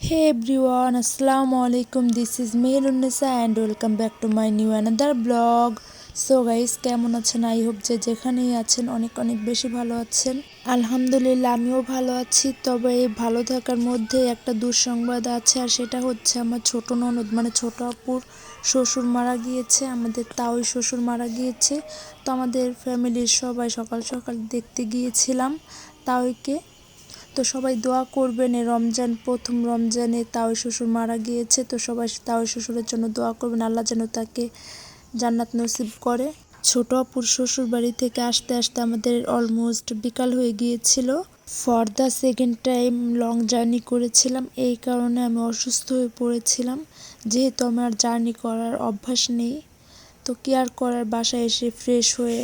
Hey everyone, Assalamu alaikum. This is Meherunnisa and welcome back to my new another blog. So guys, কেমন আছেন? I hope যে যেখানেই আছেন অনেক অনেক বেশি ভালো আছেন। আলহামদুলিল্লাহ আমিও ভালো আছি। তবে এই ভালো থাকার মধ্যে একটা দুঃসংবাদ আছে, আর সেটা হচ্ছে আমার ছোট ননদ মানে ছোট আপুর শ্বশুর মারা গিয়েছে। আমাদের তাওই শ্বশুর মারা গিয়েছে। তো আমাদের ফ্যামিলির সবাই সকাল সকাল দেখতে গিয়েছিলাম তাওইকে। তো সবাই দোয়া করবেন, এই প্রথম রমজানে তাওই শ্বশুর মারা গিয়েছে। তো সবাই তাওই শ্বশুরের জন্য দোয়া করবেন, আল্লাহ যেন তাকে জান্নাত নসিব করে। ছোট আপুর শ্বশুর বাড়ি থেকে আসতে আসতে আমাদের অলমোস্ট বিকাল হয়ে গিয়েছিল। For the second time long journey করেছিলাম, এই কারণে আমি অসুস্থ হয়ে পড়েছিলাম। যেহেতু আমার জার্নি করার অভ্যাস নেই, তো কি আর করার, বাসায় এসে ফ্রেশ হয়ে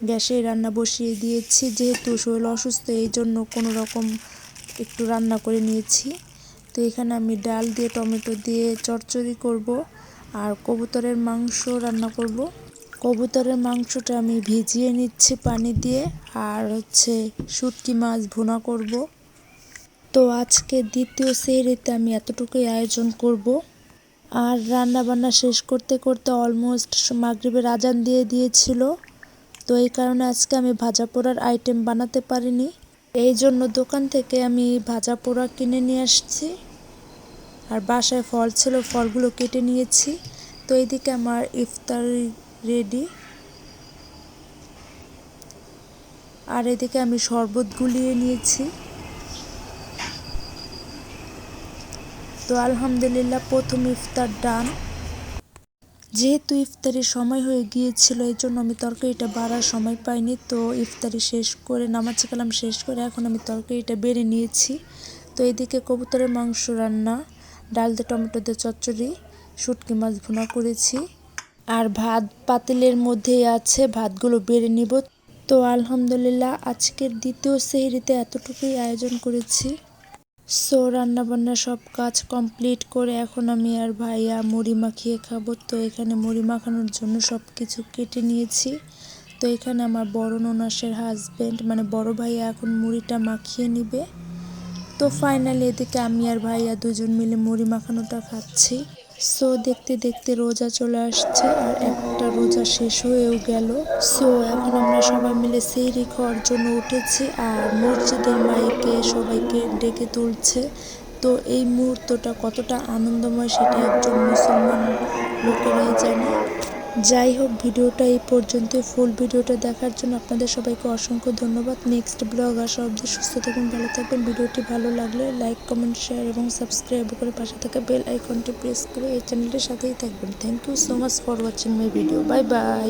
গ্যাসে রান্না বসিয়ে দিয়েছি। যেহেতু শরীর অসুস্থ, এই জন্য কোনো রকম একটু রান্না করে নিয়েছি। তো এখানে আমি ডাল দিয়ে টমেটো দিয়ে চচ্চড়ি করব, আর কবুতরের মাংস রান্না করব। কবুতরের মাংসটা আমি ভিজিয়ে নিচ্ছি পানি দিয়ে, আর শুটকি মাছ ভুনা করব। তো আজকে দ্বিতীয় সেহরিতে আমি এতটুকুই আয়োজন করব। আর রান্না বান্না শেষ করতে করতে অলমোস্ট মাগরিবের আজান দিয়ে দিয়েছিল। তো এই কারণে আজকে আমি ভাজা পোড়ার আইটেম বানাতে পারিনি। এই জন্য দোকান থেকে আমি ভাজা পোড়া কিনে নিয়ে আসছি, আর বাসায় ফল ছিল, ফলগুলো কেটে নিয়েছি। তো এইদিকে আমার ইফতার রেডি, আর এদিকে আমি শরবত গুলিয়ে নিয়েছি। তো আলহামদুলিল্লাহ প্রথম ইফতার ডান। যেহেতু ইফতারির সময় হয়ে গিয়েছিল, এই জন্য আমি তরকারিটা বাড়ার সময় পাইনি। তো ইফতারি শেষ করে, নামাজ কালাম শেষ করে এখন আমি তরকারিটা বেড়ে নিয়েছি। তো এদিকে কবুতরের মাংস রান্না, ডাল দিয়ে টমেটো দিয়ে চচ্চড়ি, শুটকি মাছ ভুনা করেছি, আর ভাত পাতিলের মধ্যেই আছে, ভাতগুলো বেড়ে নিব। তো আলহামদুলিল্লাহ আজকের দ্বিতীয় সেহরিতে এতটুকুই আয়োজন করেছি। সো রান্নাবান্না সব কাজ কমপ্লিট করে এখন আমি আর ভাইয়া মুড়ি মাখিয়ে খাবো। তো এখানে মুড়ি মাখানোর জন্য সব কিছু কেটে নিয়েছি। তো এখানে আমার বড় ননাসের হাজব্যান্ড মানে বড় ভাইয়া এখন মুড়িটা মাখিয়ে নিবে। তো ফাইনালি এদিকে আমি আর ভাইয়া দুজন মিলে মুড়ি মাখানোটা খাচ্ছি। সো দেখতে দেখতে রোজা চলে আসছে, আর একটা রোজা শেষ হয়েও গেল। সো এখন আমরা সবাই মিলে সেহরি খাওয়ার জন্য উঠেছি, আর মসজিদের মাইকে সবাইকে ডেকে তুলছে। তো এই মুহূর্তটা কতটা আনন্দময় সেটা একজন মুসলমান লোকেরাই জানে। যাই হোক, ভিডিওটা এই পর্যন্ত। ফুল ভিডিওটা দেখার জন্য আপনাদের সবাইকে অসংখ্য ধন্যবাদ। নেক্সট ব্লগ আসা অবধি সুস্থ থাকবেন, ভালো থাকবেন। ভিডিওটি ভালো লাগলে লাইক, কমেন্ট, শেয়ার এবং সাবস্ক্রাইব করে পাশে থাকা বেল আইকনটি প্রেস করে এই চ্যানেলটির সাথেই থাকবেন। Thank you so much for watching my video. Bye by.